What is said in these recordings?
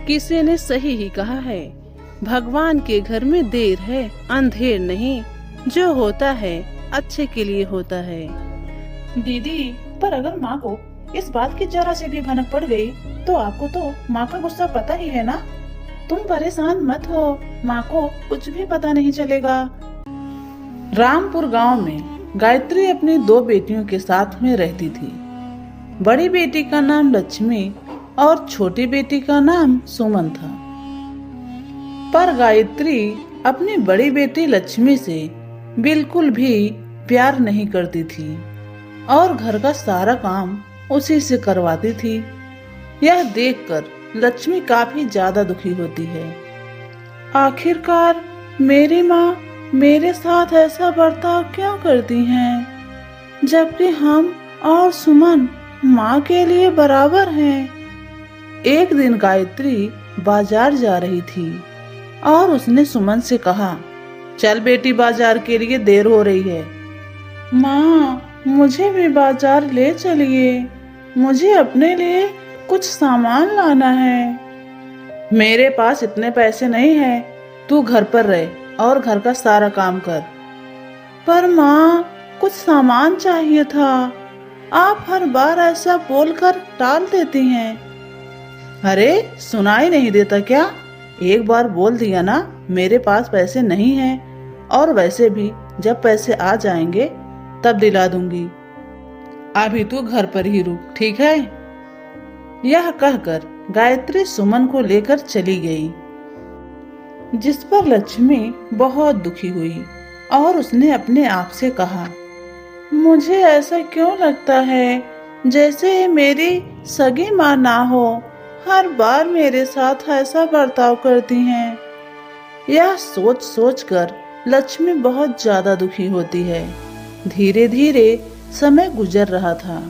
किसी ने सही ही कहा है, भगवान के घर में देर है अंधेर नहीं, जो होता है अच्छे के लिए होता है। दीदी, पर अगर माँ को इस बात की जरा से भी भनक पड़ गई तो आपको तो माँ का गुस्सा पता ही है ना। तुम परेशान मत हो, माँ को कुछ भी पता नहीं चलेगा। रामपुर गांव में गायत्री अपनी 2 बेटियों के साथ में रहती थी। बड़ी बेटी का नाम लक्ष्मी और छोटी बेटी का नाम सुमन था। पर गायत्री अपनी बड़ी बेटी लक्ष्मी से बिल्कुल भी प्यार नहीं करती थी और घर का सारा काम उसी से करवाती थी। यह देखकर लक्ष्मी काफी ज्यादा दुखी होती है। आखिरकार मेरी माँ मेरे साथ ऐसा बर्ताव क्यों करती हैं, जबकि हम और सुमन माँ के लिए बराबर हैं। एक दिन गायत्री बाजार जा रही थी और उसने सुमन से कहा, चल बेटी, बाजार के लिए देर हो रही है। माँ, मुझे भी बाजार ले चलिए, मुझे अपने लिए कुछ सामान लाना है। मेरे पास इतने पैसे नहीं हैं, तू घर पर रह और घर का सारा काम कर। पर माँ, कुछ सामान चाहिए था, आप हर बार ऐसा बोलकर टाल देती हैं। अरे सुनाई नहीं देता क्या? एक बार बोल दिया ना मेरे पास पैसे नहीं हैं, और वैसे भी जब पैसे आ जाएंगे तब दिला दूंगी। अभी तू घर पर ही रुक, ठीक है? यह कहकर गायत्री सुमन को लेकर चली गई, जिस पर लक्ष्मी बहुत दुखी हुई और उसने अपने आप से कहा, मुझे ऐसा क्यों लगता है जैसे मेरी सगी माँ ना हो, हर बार मेरे साथ ऐसा बर्ताव करती हैं। यह सोच सोच कर लक्ष्मी बहुत ज्यादा दुखी होती है। धीरे धीरे समय गुजर रहा था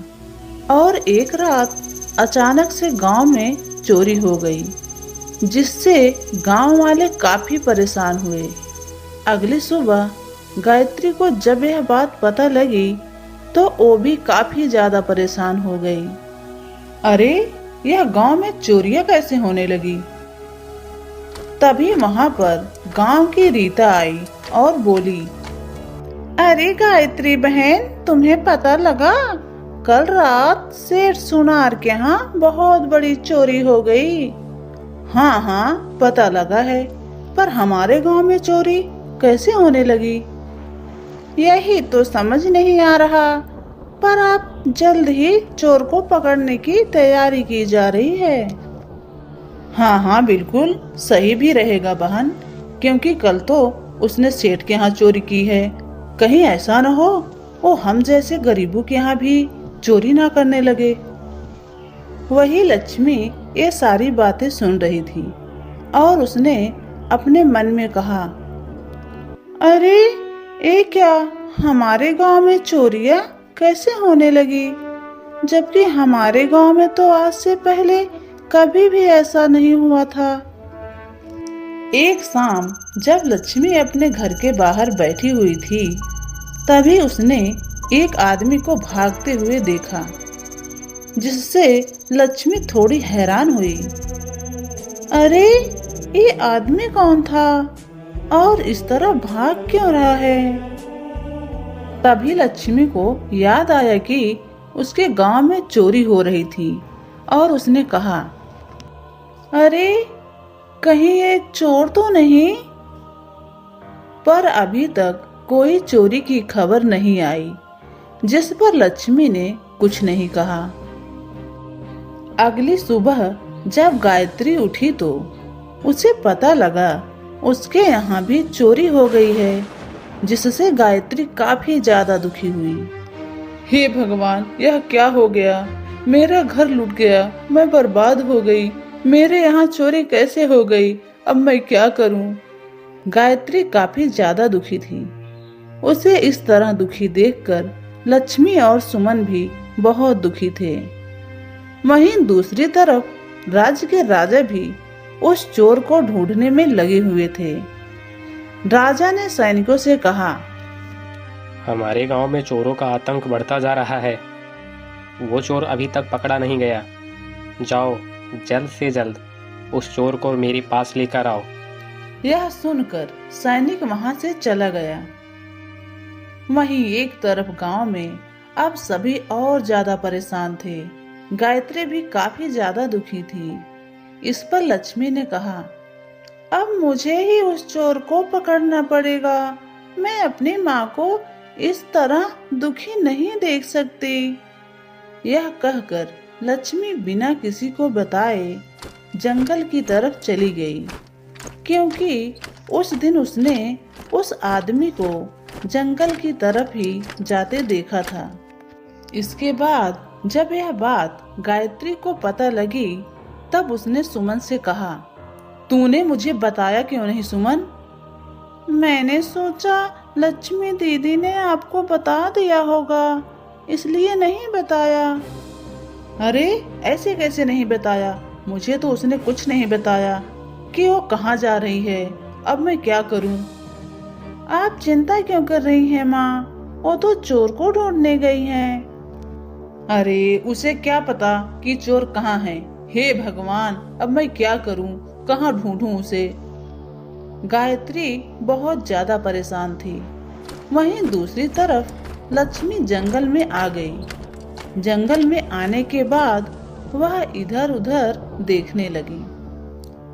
और एक रात अचानक से गांव में चोरी हो गई, जिससे गांव वाले काफी परेशान हुए। अगली सुबह गायत्री को जब यह बात पता लगी तो वो भी काफी ज्यादा परेशान हो गई। अरे, यह गांव में चोरियां कैसे होने लगी? तभी वहां पर गांव की रीता आई और बोली, अरे गायत्री बहन, तुम्हें पता लगा? कल रात सेठ सुनार के यहाँ बहुत बड़ी चोरी हो गई। हाँ हाँ, पता लगा है, पर हमारे गांव में चोरी कैसे होने लगी, यही तो समझ नहीं आ रहा। पर अब जल्द ही चोर को पकड़ने की तैयारी की जा रही है। हाँ हाँ, बिल्कुल सही भी रहेगा बहन, क्योंकि कल तो उसने सेठ के यहाँ चोरी की है। कहीं ऐसा न हो वो हम जैसे गरीबों के यहाँ भी चोरी ना करने लगे। वही लक्ष्मी ये सारी बातें सुन रही थी और उसने अपने मन में कहा, अरे ये क्या, हमारे गांव में चोरियां कैसे होने लगी, जबकि हमारे गांव में तो आज से पहले कभी भी ऐसा नहीं हुआ था। एक शाम जब लक्ष्मी अपने घर के बाहर बैठी हुई थी, तभी उसने एक आदमी को भागते हुए देखा, जिससे लक्ष्मी थोड़ी हैरान हुई। अरे, ये आदमी कौन था और इस तरह भाग क्यों रहा है? तभी लक्ष्मी को याद आया कि उसके गांव में चोरी हो रही थी और उसने कहा, अरे कहीं ये चोर तो नहीं? पर अभी तक कोई चोरी की खबर नहीं आई, जिस पर लक्ष्मी ने कुछ नहीं कहा। अगली सुबह जब गायत्री उठी तो उसे पता लगा उसके यहाँ भी चोरी हो गई है, जिससे गायत्री काफी ज्यादा दुखी हुई। हे भगवान, यह क्या हो गया? मेरा घर लूट गया, मैं बर्बाद हो गई। मेरे यहाँ चोरी कैसे हो गई? अब मैं क्या करूं? गायत्री काफी ज्यादा दुखी थी। उसे इस तरह दुखी देखकर लक्ष्मी और सुमन भी बहुत दुखी थे। वहीं दूसरी तरफ राज्य के राजा भी उस चोर को ढूंढने में लगे हुए थे। राजा ने सैनिकों से कहा, हमारे गांव में चोरों का आतंक बढ़ता जा रहा है। वो चोर अभी तक पकड़ा नहीं गया। जाओ, जल्द से जल्द उस चोर को मेरे पास लेकर आओ। यह सुनकर सैनिक वहां से चला गया। वहीं एक तरफ गांव में अब सभी और ज्यादा परेशान थे। गायत्री भी काफी ज्यादा दुखी थी। इस पर लक्ष्मी ने कहा, अब मुझे ही उस चोर को पकड़ना पड़ेगा। मैं अपनी माँ को इस तरह दुखी नहीं देख सकती। यह कहकर लक्ष्मी बिना किसी को बताए जंगल की तरफ चली गई, क्योंकि उस दिन उसने उस आदमी को जंगल की तरफ ही जाते देखा था। इसके बाद जब यह बात गायत्री को पता लगी, तब उसने सुमन से कहा, तूने मुझे बताया क्यों नहीं सुमन? मैंने सोचा लक्ष्मी दीदी ने आपको बता दिया होगा, इसलिए नहीं बताया। अरे ऐसे कैसे नहीं बताया? मुझे तो उसने कुछ नहीं बताया कि वो कहाँ जा रही है। अब मैं क्या करूं? आप चिंता क्यों कर रही हैं माँ? वो तो चोर को ढूंढने गई हैं। अरे उसे क्या पता कि चोर कहाँ है? हे भगवान, अब मैं क्या करूं? कहाँ ढूंढूं उसे? गायत्री बहुत ज्यादा परेशान थी। वहीं दूसरी तरफ लक्ष्मी जंगल में आ गई। जंगल में आने के बाद वह इधर उधर देखने लगी।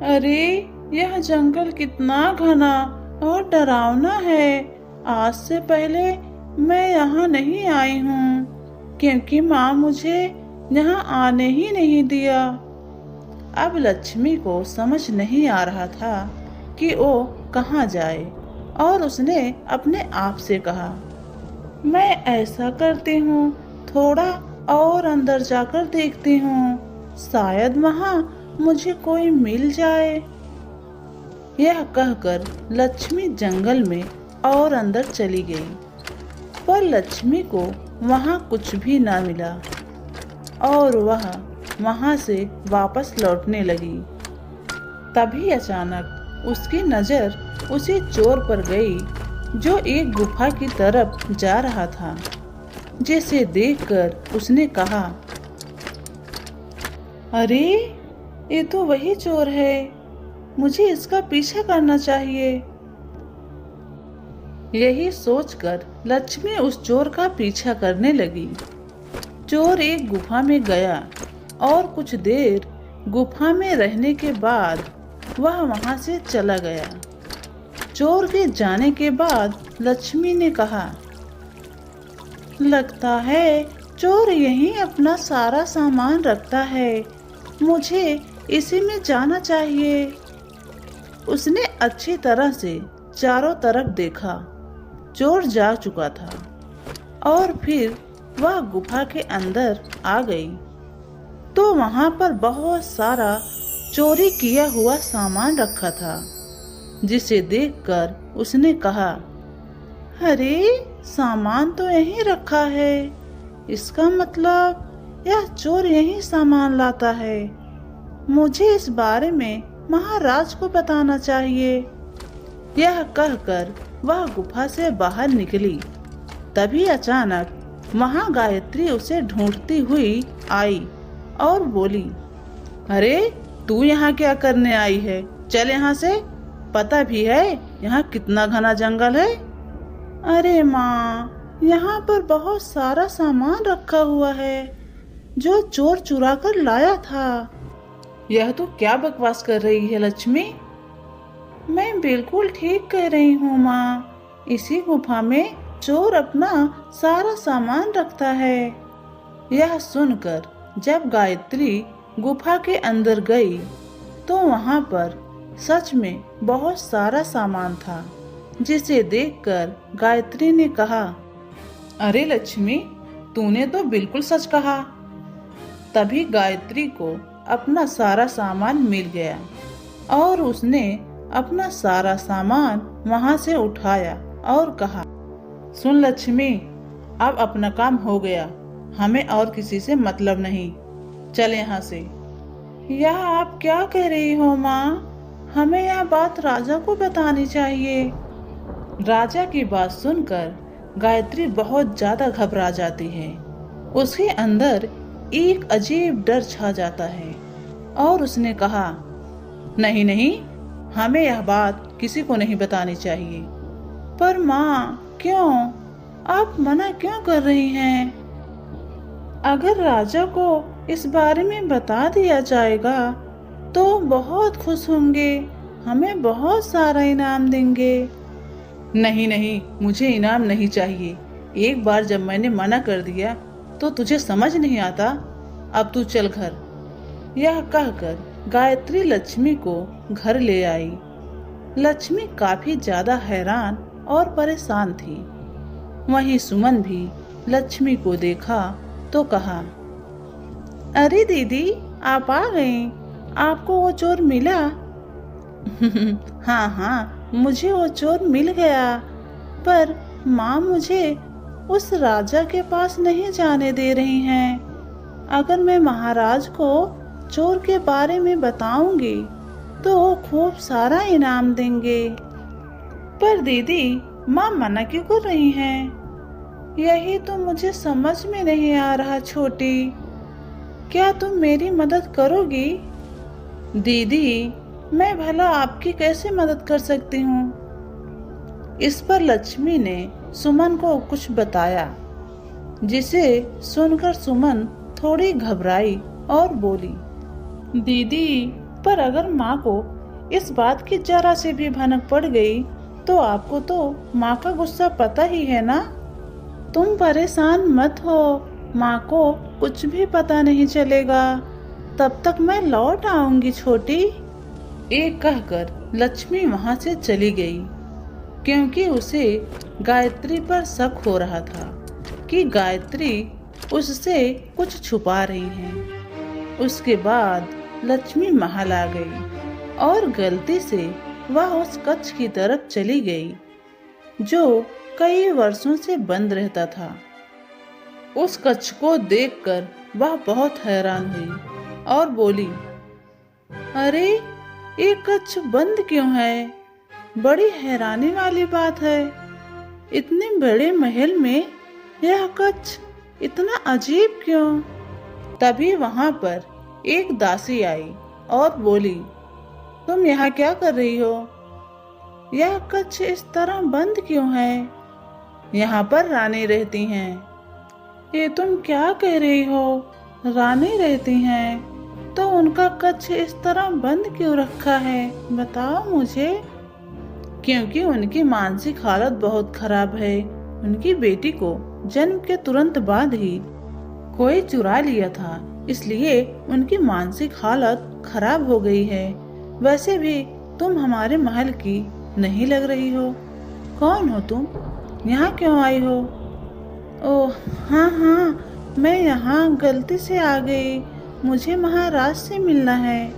अरे यह जंगल कितना घना और डरावना है। आज से पहले मैं यहाँ नहीं आई हूँ, क्योंकि माँ मुझे यहाँ आने ही नहीं दिया। अब लक्ष्मी को समझ नहीं आ रहा था कि वो कहाँ जाए, और उसने अपने आप से कहा, मैं ऐसा करती हूँ, थोड़ा और अंदर जाकर देखती हूँ, शायद वहाँ मुझे कोई मिल जाए। यह कहकर लक्ष्मी जंगल में और अंदर चली गई, पर लक्ष्मी को वहाँ कुछ भी ना मिला और वह वहाँ से वापस लौटने लगी। तभी अचानक उसकी नजर उसी चोर पर गई जो एक गुफा की तरफ जा रहा था, जिसे देखकर उसने कहा, अरे ये तो वही चोर है, मुझे इसका पीछा करना चाहिए। यही सोचकर लक्ष्मी उस चोर का पीछा करने लगी। चोर एक गुफा में गया और कुछ देर गुफा में रहने के बाद वह वहां से चला गया। चोर के जाने के बाद लक्ष्मी ने कहा, लगता है चोर यहीं अपना सारा सामान रखता है, मुझे इसी में जाना चाहिए। उसने अच्छी तरह से चारों तरफ देखा। चोर जा चुका था और फिर वह गुफा के अंदर आ गई तो वहां पर बहुत सारा चोरी किया हुआ सामान रखा था, जिसे देखकर उसने कहा, अरे सामान तो यहीं रखा है, इसका मतलब यह चोर यहीं सामान लाता है। मुझे इस बारे में महाराज को बताना चाहिए। यह कहकर वह गुफा से बाहर निकली। तभी अचानक वहां गायत्री उसे ढूंढती हुई आई और बोली, अरे तू यहाँ क्या करने आई है? चल यहाँ से, पता भी है यहाँ कितना घना जंगल है। अरे माँ, यहाँ पर बहुत सारा सामान रखा हुआ है जो चोर चुरा कर लाया था। यह तो क्या बकवास कर रही है लक्ष्मी? मैं बिल्कुल ठीक कह रही हूँ माँ, इसी गुफा में चोर अपना सारा सामान रखता है। यह सुनकर जब गायत्री गुफा के अंदर गई तो वहाँ पर सच में बहुत सारा सामान था, जिसे देखकर गायत्री ने कहा, अरे लक्ष्मी, तूने तो बिल्कुल सच कहा। तभी गायत्री को अपना सारा सामान मिल गया और उसने अपना सारा सामान वहां से उठाया और कहा, सुन लक्ष्मी, अब अपना काम हो गया, हमें और किसी से मतलब नहीं, चल यहाँ से। यह आप क्या कह रही हो माँ? हमें यह बात राजा को बतानी चाहिए। राजा की बात सुनकर गायत्री बहुत ज्यादा घबरा जाती है। उसके अंदर एक अजीब डर छा जाता है और उसने कहा, नहीं नहीं, हमें यह बात किसी को नहीं बतानी चाहिए। पर माँ, क्यों? आप मना क्यों कर रही हैं? अगर राजा को इस बारे में बता दिया जाएगा तो बहुत खुश होंगे, हमें बहुत सारा इनाम देंगे। नहीं नहीं, मुझे इनाम नहीं चाहिए। एक बार जब मैंने मना कर दिया तो तुझे समझ नहीं आता। अब तू चल घर। यह कहकर गायत्री लक्ष्मी को घर ले आई। लक्ष्मी काफी ज्यादा हैरान और परेशान थी। वहीं सुमन भी लक्ष्मी को देखा तो कहा, अरे दीदी, आप आ गए। आपको वो चोर मिला? हाँ हाँ, मुझे वो चोर मिल गया, पर माँ मुझे उस राजा के पास नहीं जाने दे रही हैं। अगर मैं महाराज को चोर के बारे में बताऊंगी तो वो खूब सारा इनाम देंगे। पर दीदी, माँ मना क्यों कर रही हैं? यही तो मुझे समझ में नहीं आ रहा छोटी। क्या तुम मेरी मदद करोगी? दीदी, मैं भला आपकी कैसे मदद कर सकती हूँ? इस पर लक्ष्मी ने सुमन को कुछ बताया, जिसे सुनकर सुमन थोड़ी घबराई और बोली, दीदी, पर अगर माँ को इस बात की जरा से भी भनक पड़ गई तो आपको तो माँ का गुस्सा पता ही है ना। तुम परेशान मत हो, माँ को कुछ भी पता नहीं चलेगा। तब तक मैं लौट आऊंगी छोटी। एक कहकर लक्ष्मी वहां से चली गई, क्योंकि उसे गायत्री पर शक हो रहा था कि गायत्री उससे कुछ छुपा रही है। उसके बाद लक्ष्मी महल आ गई और गलती से वह उस कक्ष की तरफ चली गई जो कई वर्षों से बंद रहता था। उस कक्ष को देखकर वह बहुत हैरान हुई और बोली, अरे, ये कक्ष बंद क्यों है? बड़ी हैरानी वाली बात है। इतने बड़े महल में यह कक्ष इतना अजीब क्यों? तभी वहां पर एक दासी आई और बोली, तुम यहाँ क्या कर रही हो? यह कक्ष इस तरह बंद क्यों है? यहाँ पर रानी रहती हैं। ये तुम क्या कह रही हो? रानी रहती हैं तो उनका कक्ष इस तरह बंद क्यों रखा है? बताओ मुझे। क्योंकि उनकी मानसिक हालत बहुत खराब है। उनकी बेटी को जन्म के तुरंत बाद ही कोई चुरा लिया था, इसलिए उनकी मानसिक हालत खराब हो गई है। वैसे भी तुम हमारे महल की नहीं लग रही हो। कौन हो तुम? यहाँ क्यों आई हो? ओह हाँ हाँ, मैं यहाँ गलती से आ गई। मुझे महाराज से मिलना है।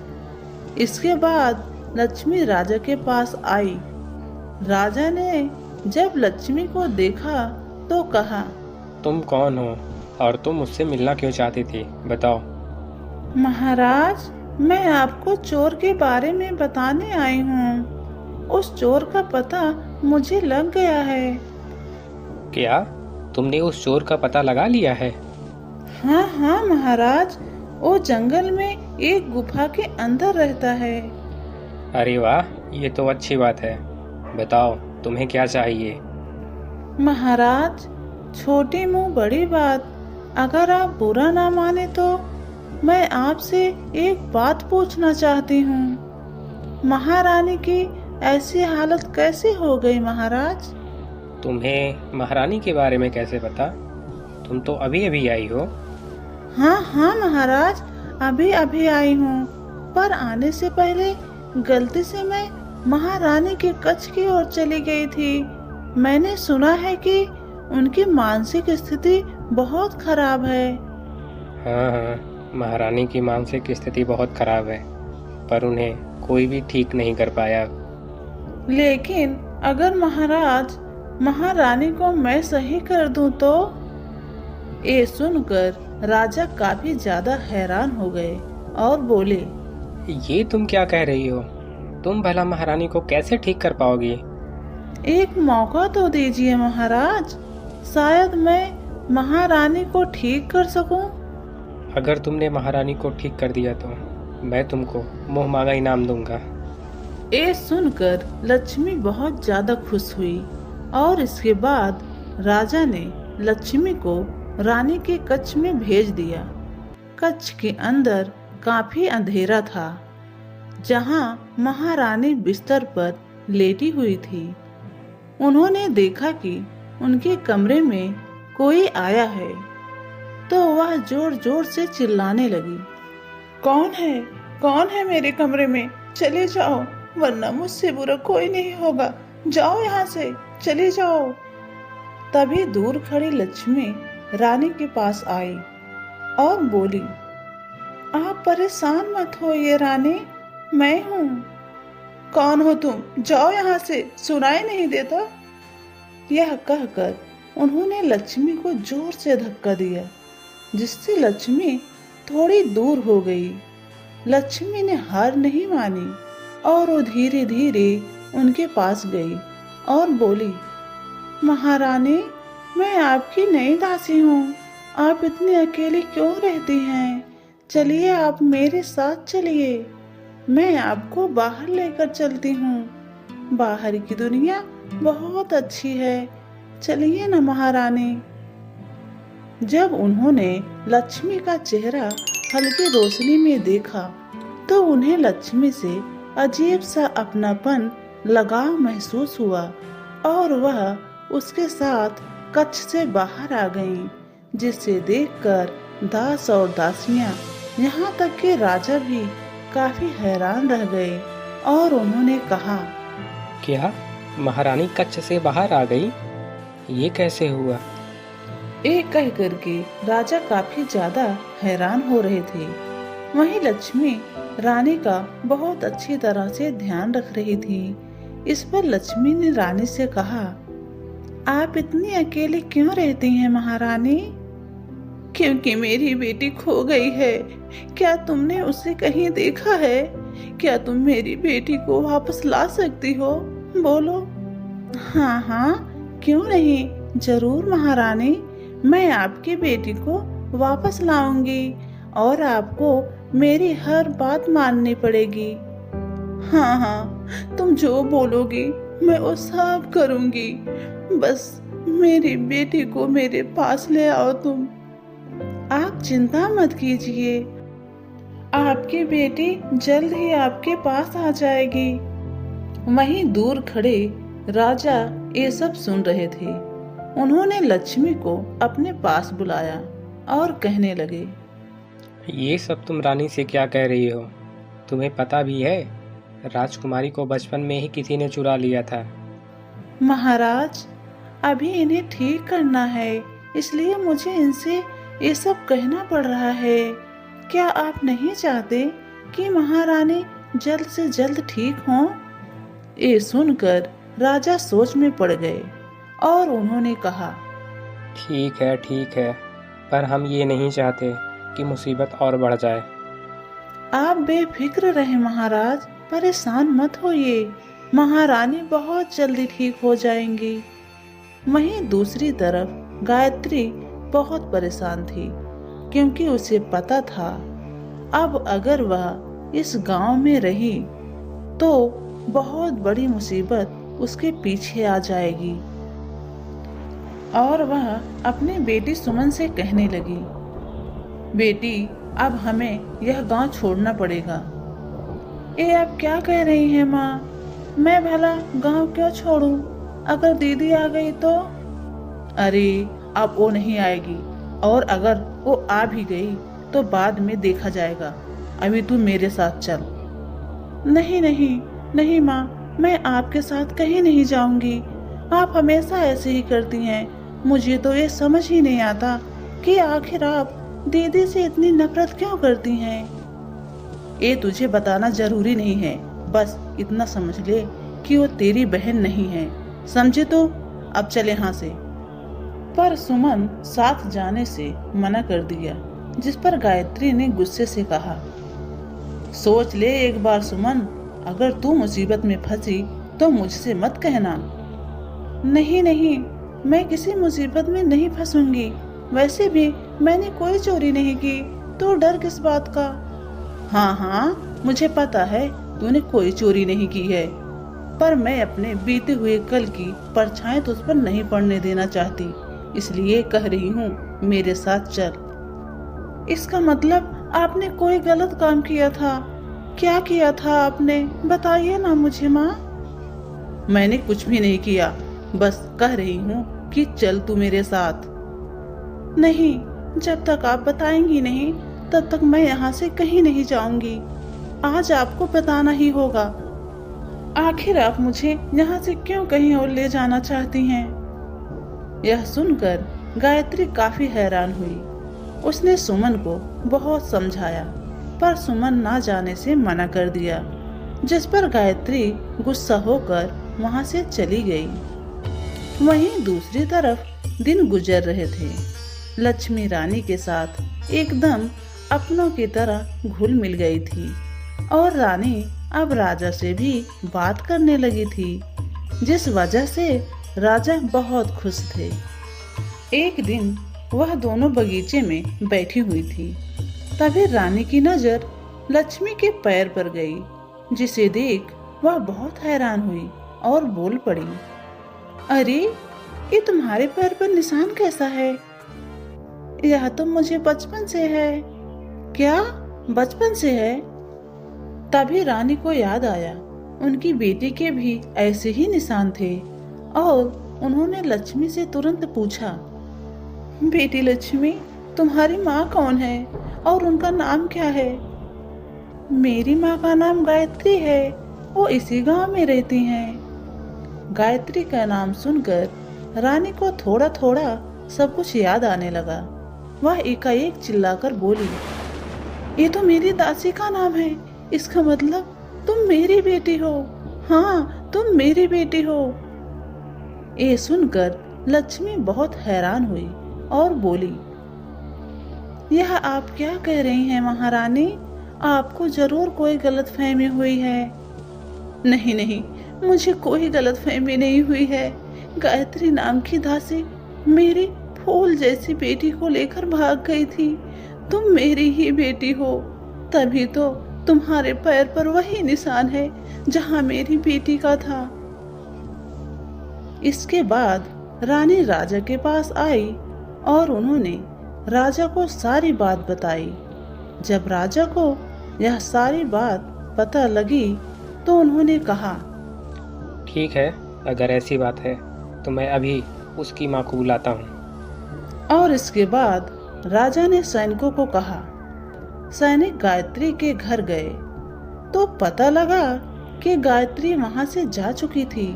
इसके बाद लक्ष्मी राजा के पास आई। राजा ने जब लक्ष्मी को देखा तो कहा, तुम कौन हो और तुम मुझसे मिलना क्यों चाहती थी? बताओ। महाराज, मैं आपको चोर के बारे में बताने आई हूँ। उस चोर का पता मुझे लग गया है। क्या तुमने उस चोर का पता लगा लिया है? हाँ हाँ महाराज, वो जंगल में एक गुफा के अंदर रहता है। अरे वाह, ये तो अच्छी बात है। बताओ, तुम्हें क्या चाहिए? महाराज, छोटी मुंह बड़ी बात। अगर आप बुरा ना माने तो मैं आपसे एक बात पूछना चाहती हूँ। महारानी की ऐसी हालत कैसे हो गई महाराज? तुम्हें महारानी के बारे में कैसे पता? तुम तो अभी अभी आई हो। हाँ हाँ महाराज, अभी अभी आई हूँ, पर आने से पहले गलती से मैं महारानी के कक्ष की ओर चली गई थी। मैंने सुना है कि उनकी मानसिक स्थिति बहुत खराब है। हाँ हाँ, महारानी की मानसिक स्थिति बहुत खराब है, पर उन्हें कोई भी ठीक नहीं कर पाया। लेकिन अगर महाराज, महारानी को मैं सही कर दूं तो? ये सुनकर राजा काफी ज्यादा हैरान हो गए और बोले, ये तुम क्या कह रही हो? तुम भला महारानी को कैसे ठीक कर पाओगी? एक मौका तो दीजिए महाराज, शायद मैं महारानी को ठीक कर सकूं। अगर तुमने महारानी को ठीक कर दिया तो मैं तुमको मुँह मांगा इनाम दूंगा। ये सुनकर लक्ष्मी बहुत ज्यादा खुश हुई और इसके बाद राजा ने लक्ष्मी को रानी के कक्ष में भेज दिया। कक्ष के अंदर काफी अंधेरा था, जहां महारानी बिस्तर पर लेटी हुई थी। उन्होंने देखा कि उनके कमरे में कोई आया है, तो वह जोर जोर से चिल्लाने लगी। कौन है मेरे कमरे में? चले जाओ, वरना मुझसे बुरा कोई नहीं होगा। जाओ यहाँ से, चले जाओ। तभी दूर खड़ी लक्ष्मी रानी के पास आई और बोली, आप परेशान मत होइए रानी, मैं हूँ। कौन हो तुम? जाओ यहाँ से, सुनाई नहीं देता? यह कहकर उन्होंने लक्ष्मी को जोर से धक्का दिया, जिससे लक्ष्मी थोड़ी दूर हो गई। लक्ष्मी ने हार नहीं मानी और वो धीरे धीरे उनके पास गई और बोली, महारानी, मैं आपकी नई दासी हूँ। आप इतनी अकेली क्यों रहती हैं? चलिए, आप मेरे साथ चलिए, मैं आपको बाहर लेकर चलती हूँ। बाहर की दुनिया बहुत अच्छी है, चलिए ना महारानी। जब उन्होंने लक्ष्मी का चेहरा हल्की रोशनी में देखा, तो उन्हें लक्ष्मी से अजीब सा अपनापन, लगाव महसूस हुआ और वह उसके साथ कक्ष से बाहर आ गईं, जिसे देखकर दास और दासियां, यहाँ तक कि राजा भी काफी हैरान रह गए और उन्होंने कहा, क्या महारानी कच्छ से बाहर आ गई? ये कैसे हुआ? एक कह करके राजा काफी ज्यादा हैरान हो रहे थे। वहीं लक्ष्मी रानी का बहुत अच्छी तरह से ध्यान रख रही थी। इस पर लक्ष्मी ने रानी से कहा, आप इतनी अकेली क्यों रहती हैं महारानी? क्योंकि मेरी बेटी खो गई है। क्या तुमने उसे कहीं देखा है? क्या तुम मेरी बेटी को वापस ला सकती हो? बोलो। हाँ, क्यों नहीं, जरूर महारानी, मैं आपकी बेटी को वापस लाऊंगी और आपको मेरी हर बात माननी पड़ेगी। हाँ, तुम जो बोलोगी मैं वो सब करूंगी। बस मेरी बेटी को मेरे पास ले आओ तुम। आप चिंता मत कीजिए, आपकी बेटी जल्द ही आपके पास आ जाएगी। वहीं दूर खड़े राजा ये सब सुन रहे थे। उन्होंने लक्ष्मी को अपने पास बुलाया और कहने लगे, ये सब तुम रानी से क्या कह रही हो? तुम्हें पता भी है, राजकुमारी को बचपन में ही किसी ने चुरा लिया था। महाराज, अभी इन्हें ठीक करना है, इसलिए मुझे इनसे ये सब कहना पड़ रहा है। क्या आप नहीं चाहते कि महारानी जल्द से जल्द ठीक हो? ये सुनकर राजा सोच में पड़ गए और उन्होंने कहा, ठीक है, पर हम ये नहीं चाहते कि मुसीबत और बढ़ जाए। आप बेफिक्र रहें महाराज, परेशान मत होइए, महारानी बहुत जल्दी ठीक हो जाएंगी। वहीं दूसरी तरफ गायत्री बहुत परेशान थी, क्योंकि उसे पता था अब अगर वह इस गांव में रही तो बहुत बड़ी मुसीबत उसके पीछे आ जाएगी। और वह अपनी बेटी सुमन से कहने लगी, बेटी, अब हमें यह गांव छोड़ना पड़ेगा। ये आप क्या कह रही हैं माँ? मैं भला गांव क्यों छोड़ूं? अगर दीदी आ गई तो? अरे, अब वो नहीं आएगी, और अगर वो आ भी गई तो बाद में देखा जाएगा। अभी तू मेरे साथ चल। नहीं माँ, मैं आपके साथ कहीं नहीं जाऊंगी। आप हमेशा ऐसे ही करती हैं। मुझे तो ये समझ ही नहीं आता कि आखिर आप दीदी से इतनी नफरत क्यों करती हैं। ये तुझे बताना जरूरी नहीं है, बस इतना समझ ले कि वो तेरी बहन नहीं है, समझे? तो अब चले यहाँ से। पर सुमन साथ जाने से मना कर दिया, जिस पर गायत्री ने गुस्से से कहा, सोच ले एक बार सुमन, अगर तू मुसीबत में फंसी तो मुझसे मत कहना। नहीं, मैं किसी मुसीबत में नहीं फंसूंगी। वैसे भी मैंने कोई चोरी नहीं की, तो डर किस बात का? हाँ, मुझे पता है तूने कोई चोरी नहीं की है, पर मैं अपने बीते हुए कल की परछाई तुझ पर नहीं पड़ने देना चाहती, इसलिए कह रही हूँ मेरे साथ चल। इसका मतलब आपने कोई गलत काम किया था? क्या किया था आपने? बताइए ना मुझे माँ। मैंने कुछ भी नहीं किया, बस कह रही हूँ कि चल तू मेरे साथ। नहीं, जब तक आप बताएंगी नहीं तब तक मैं यहाँ से कहीं नहीं जाऊंगी। आज आपको बताना ही होगा। आखिर आप मुझे यहाँ से क्यों कहीं और ले जाना चाहती हैं? यह सुनकर गायत्री काफी हैरान हुई। उसने सुमन को बहुत समझाया, पर सुमन ना जाने से मना कर दिया, जिस पर गायत्री गुस्सा होकर वहां से चली गई। वहीं दूसरी तरफ दिन गुजर रहे थे। लक्ष्मी रानी के साथ एकदम अपनों की तरह घुल मिल गई थी और रानी अब राजा से भी बात करने लगी थी, जिस वजह से राजा बहुत खुश थे। एक दिन वह दोनों बगीचे में बैठी हुई थी, तभी रानी की नजर लक्ष्मी के पैर पर गई, जिसे देख वह बहुत हैरान हुई और बोल पड़ी, अरे ये तुम्हारे पैर पर निशान कैसा है? यह तो मुझे बचपन से है। क्या बचपन से है? तभी रानी को याद आया उनकी बेटी के भी ऐसे ही निशान थे और उन्होंने लक्ष्मी से तुरंत पूछा, बेटी लक्ष्मी, तुम्हारी माँ कौन है और उनका नाम क्या है? मेरी माँ का नाम गायत्री है, वो इसी गांव में रहती हैं। गायत्री का नाम सुनकर रानी को थोड़ा थोड़ा सब कुछ याद आने लगा। वह एकाएक चिल्लाकर बोली, ये तो मेरी दासी का नाम है। इसका मतलब तुम मेरी बेटी हो। हाँ, तुम मेरी बेटी हो। ये सुनकर लक्ष्मी बहुत हैरान हुई और बोली, यह आप क्या कह रही हैं महारानी? आपको जरूर कोई गलतफहमी हुई है। नहीं नहीं, मुझे कोई गलतफहमी नहीं हुई है। गायत्री नाम की दासी मेरी फूल जैसी बेटी को लेकर भाग गई थी। तुम मेरी ही बेटी हो, तभी तो तुम्हारे पैर पर वही निशान है जहाँ मेरी बेटी का था। इसके बाद रानी राजा के पास आई और उन्होंने राजा को सारी बात बताई। जब राजा को यह सारी बात पता लगी तो उन्होंने कहा, ठीक है, अगर ऐसी बात है तो मैं अभी उसकी माँ को बुलाता हूँ। और इसके बाद राजा ने सैनिकों को कहा। सैनिक गायत्री के घर गए तो पता लगा कि गायत्री वहां से जा चुकी थी,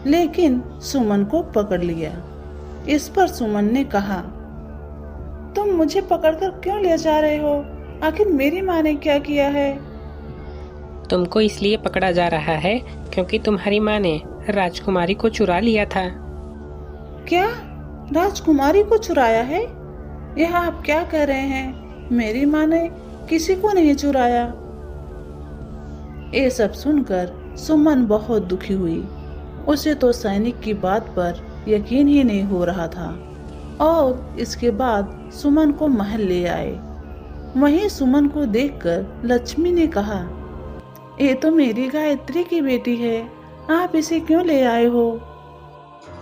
लेकिन सुमन को पकड़ लिया। इस पर सुमन ने कहा, तुम मुझे पकड़कर क्यों ले जा रहे हो? आखिर मेरी माँ ने क्या किया है? तुमको इसलिए पकड़ा जा रहा है क्योंकि तुम्हारी माँ ने राजकुमारी को चुरा लिया था। क्या? राजकुमारी को चुराया है? यह आप क्या कह रहे हैं? मेरी माँ ने किसी को नहीं चुराया। ये सब सुनकर सुमन बहुत दुखी हुई। उसे तो सैनिक की बात पर यकीन ही नहीं हो रहा था। और इसके बाद सुमन को महल ले आए। वहीं सुमन को देखकर लक्ष्मी ने कहा, ये तो मेरी गायत्री की बेटी है, आप इसे क्यों ले आए हो?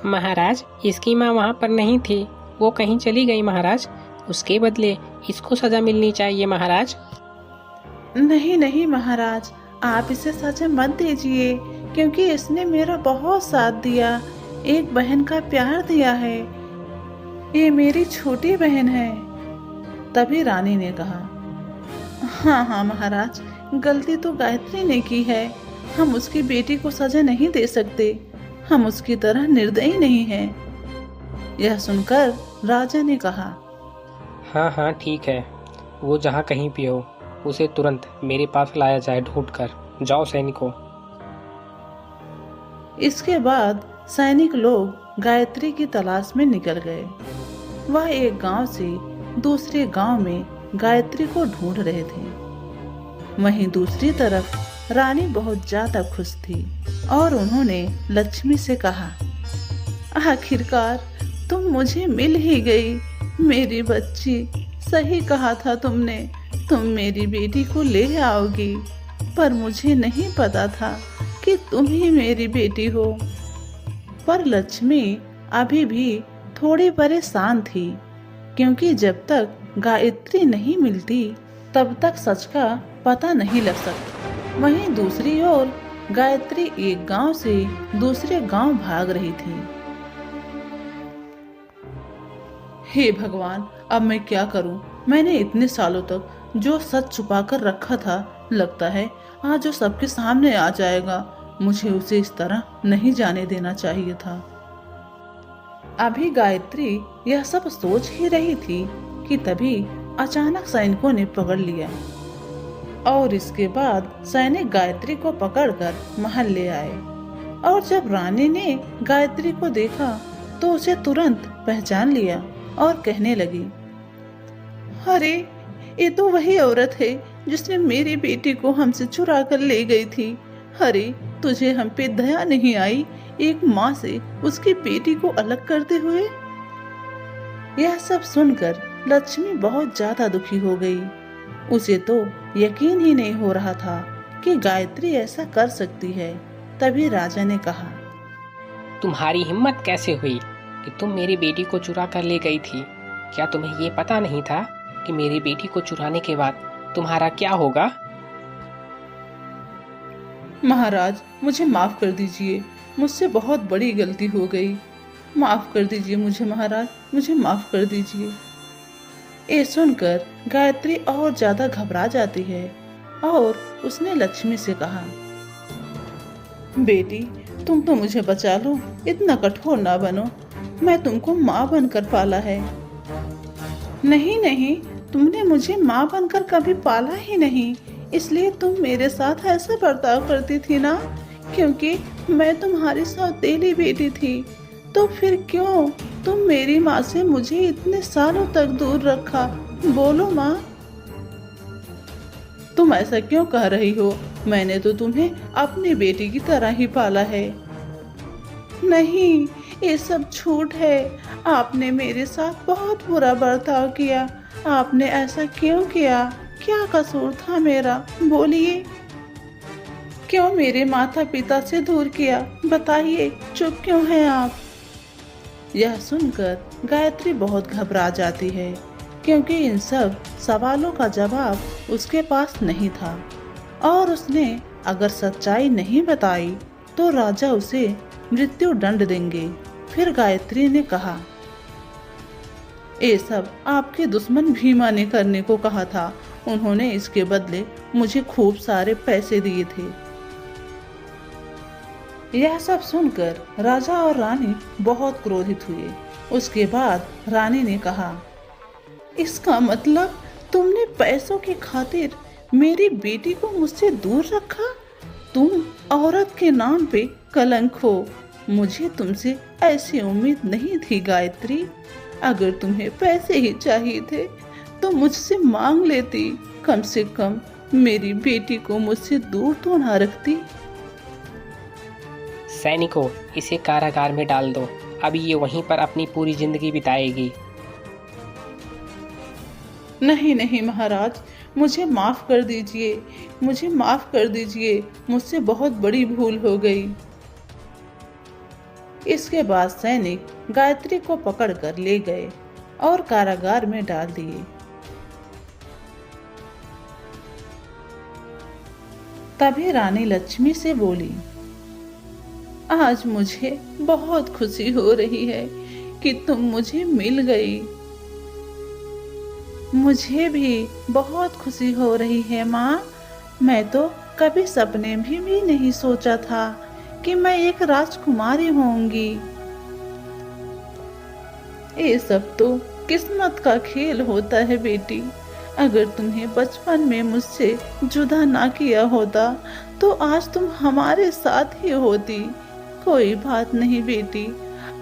महाराज, इसकी माँ वहाँ पर नहीं थी, वो कहीं चली गई महाराज। उसके बदले इसको सजा मिलनी चाहिए महाराज। नहीं नहीं महाराज, आप इसे सजा मत दीजिए, क्योंकि इसने मेरा बहुत साथ दिया, एक बहन का प्यार दिया है। ये मेरी छोटी बहन है। तभी रानी ने कहा, हाँ हाँ महाराज, गलती तो गायत्री ने की है। हम उसकी बेटी को सजा नहीं दे सकते, हम उसकी तरह निर्दयी नहीं हैं। यह सुनकर राजा ने कहा, हाँ हाँ ठीक है, वो जहाँ कहीं भी हो उसे तुरंत मेरे पास लाया जाए ढूंढकर। जाओ सैनिकों। इसके बाद सैनिक लोग गायत्री की तलाश में निकल गए। वह एक गांव से दूसरे गांव में गायत्री को ढूंढ रहे थे। वहीं दूसरी तरफ रानी बहुत ज्यादा खुश थी और उन्होंने लक्ष्मी से कहा, आखिरकार तुम मुझे मिल ही गई मेरी बच्ची। सही कहा था तुमने, तुम मेरी बेटी को ले आओगी, पर मुझे नहीं पता था कि तुम ही मेरी बेटी हो। पर लक्ष्मी अभी भी थोड़ी परेशान थी, क्योंकि जब तक गायत्री नहीं मिलती तब तक सच का पता नहीं लग सकता। वहीं दूसरी ओर गायत्री एक गांव से दूसरे गांव भाग रही थी। हे भगवान, अब मैं क्या करूं? मैंने इतने सालों तक जो सच छुपा कर रखा था, लगता है आज वो सबके सामने आ जाएगा। मुझे उसे इस तरह नहीं जाने देना चाहिए था। अभी गायत्री यह सब सोच ही रही थी कि तभी अचानक सैनिकों ने पकड़ लिया और इसके बाद सैनिक गायत्री को पकड़कर महल ले आए। और जब रानी ने गायत्री को देखा तो उसे तुरंत पहचान लिया और कहने लगी, अरे ये तो वही औरत है जिसने मेरी बेटी को हमसे चुरा कर ले गई थी। अरे तुझे हम पे दया नहीं आई, एक माँ से उसकी बेटी को अलग करते हुए। यह सब सुनकर लक्ष्मी बहुत ज्यादा दुखी हो गई। उसे तो यकीन ही नहीं हो रहा था कि गायत्री ऐसा कर सकती है। तभी राजा ने कहा, तुम्हारी हिम्मत कैसे हुई कि तुम मेरी बेटी को चुरा कर ले गई थी? क्या तुम्हें ये पता नहीं था कि मेरी बेटी को चुराने के बाद तुम्हारा क्या होगा? महाराज, मुझे माफ कर दीजिए, मुझसे बहुत बड़ी गलती हो गई। माफ कर दीजिए मुझे महाराज, मुझे माफ कर दीजिए। ये सुनकर गायत्री और ज्यादा घबरा जाती है और उसने लक्ष्मी से कहा, बेटी तुम तो मुझे बचा लो, इतना कठोर ना बनो। मैं तुमको माँ बनकर पाला है। नहीं नहीं, तुमने मुझे माँ बनकर कभी पाला ही नहीं, इसलिए तुम मेरे साथ ऐसा बर्ताव करती थी ना, क्योंकि मैं तुम्हारी सौतेली बेटी थी। तो फिर क्यों तुम मेरी माँ से मुझे इतने सालों तक दूर रखा? बोलो माँ, तुम ऐसा क्यों कह रही हो? मैंने तो तुम्हें अपनी बेटी की तरह ही पाला है। नहीं, ये सब झूठ है। आपने मेरे साथ बहुत बुरा बर्ताव किया। आपने ऐसा क्यों किया? क्या कसूर था मेरा? बोलिए, क्यों मेरे माता पिता से दूर किया? बताइए, चुप क्यों हैं आप? यह सुनकर गायत्री बहुत घबरा जाती है, क्योंकि इन सब सवालों का जवाब उसके पास नहीं था और उसने अगर सच्चाई नहीं बताई तो राजा उसे मृत्यु दंड देंगे। फिर गायत्री ने कहा, ये सब आपके दुश्मन भीमा ने करने को कहा था। उन्होंने इसके बदले मुझे खूब सारे पैसे दिए थे। यह सब सुनकर राजा और रानी बहुत क्रोधित हुए। उसके बाद रानी ने कहा, इसका मतलब तुमने पैसों की खातिर मेरी बेटी को मुझसे दूर रखा? तुम औरत के नाम पे कलंक हो। मुझे तुमसे ऐसी उम्मीद नहीं थी गायत्री। अगर तुम्हें पैसे ही चाहिए थे तो मुझसे मांग लेती। कम से कम मेरी बेटी को मुझसे दूर तो ना रखती। सैनिकों, इसे कारागार में डाल दो। अभी ये वहीं पर अपनी पूरी जिंदगी बिताएगी। नहीं नहीं महाराज, मुझे माफ कर दीजिए, मुझे माफ कर दीजिए। मुझसे बहुत बड़ी भूल हो गई। इसके बाद सैनिक गायत्री को पकड़कर ले गए और कारागार में डाल दिए। तभी रानी लक्ष्मी से बोली, आज मुझे बहुत खुशी हो रही है कि तुम मुझे मिल गई। मुझे भी बहुत खुशी हो रही है माँ। मैं तो कभी सपने भी नहीं सोचा था कि मैं एक राजकुमारी होंगी। ये सब तो किस्मत का खेल होता है बेटी। अगर तुम्हें बचपन में मुझसे जुदा ना किया होता तो आज तुम हमारे साथ ही होती। कोई बात नहीं बेटी,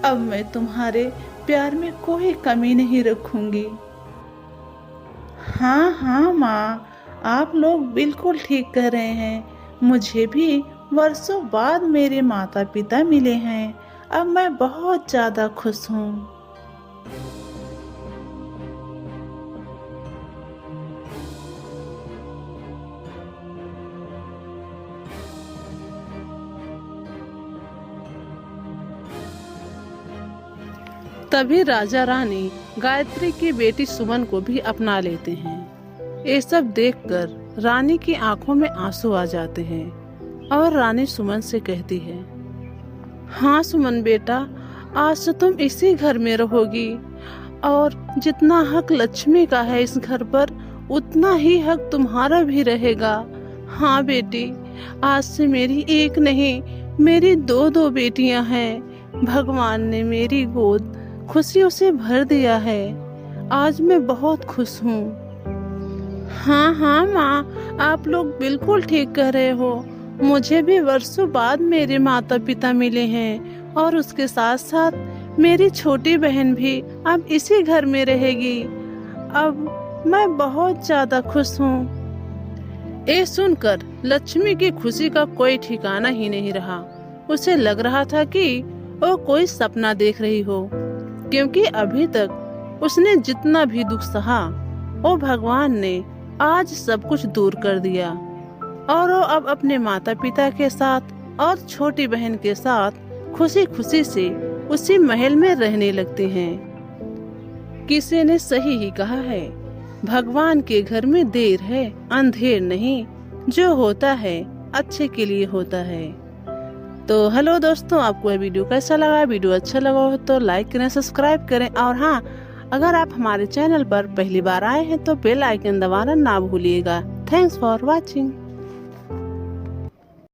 अब मैं तुम्हारे प्यार में कोई कमी नहीं रखूंगी। हाँ हाँ माँ, आप लोग बिल्कुल ठीक कह रहे हैं। मुझे भी वर्षों बाद मेरे माता पिता मिले हैं। अब मैं बहुत ज्यादा खुश हूँ। तभी राजा रानी गायत्री की बेटी सुमन को भी अपना लेते हैं। ये सब देखकर रानी की आंखों में आंसू आ जाते हैं और रानी सुमन से कहती है, हाँ सुमन बेटा, आज से तुम इसी घर में रहोगी और जितना हक लक्ष्मी का है इस घर पर, उतना ही हक तुम्हारा भी रहेगा। हाँ बेटी, आज से मेरी एक नहीं, मेरी दो बेटियां हैं। भगवान ने मेरी गोद खुशियों से भर दिया है। आज मैं बहुत खुश हूँ। हाँ हाँ माँ, आप लोग बिल्कुल ठीक कह रहे हो। मुझे भी वर्षों बाद मेरे माता पिता मिले हैं और उसके साथ साथ मेरी छोटी बहन भी अब इसी घर में रहेगी। अब मैं बहुत ज्यादा खुश हूँ। ये सुनकर लक्ष्मी की खुशी का कोई ठिकाना ही नहीं रहा। उसे लग रहा था कि वो कोई सपना देख रही हो, क्योंकि अभी तक उसने जितना भी दुख सहा वो भगवान ने आज सब कुछ दूर कर दिया और वो अब अपने माता पिता के साथ और छोटी बहन के साथ खुशी खुशी से उसी महल में रहने लगते हैं। किसी ने सही ही कहा है, भगवान के घर में देर है अंधेर नहीं, जो होता है अच्छे के लिए होता है। तो हेलो दोस्तों, आपको ये वीडियो कैसा लगा? वीडियो अच्छा लगा हो तो लाइक करें, सब्सक्राइब करें और हाँ, अगर आप हमारे चैनल पर पहली बार आए हैं तो बेल आइकन दबाना ना भूलिएगा। Thanks for watching.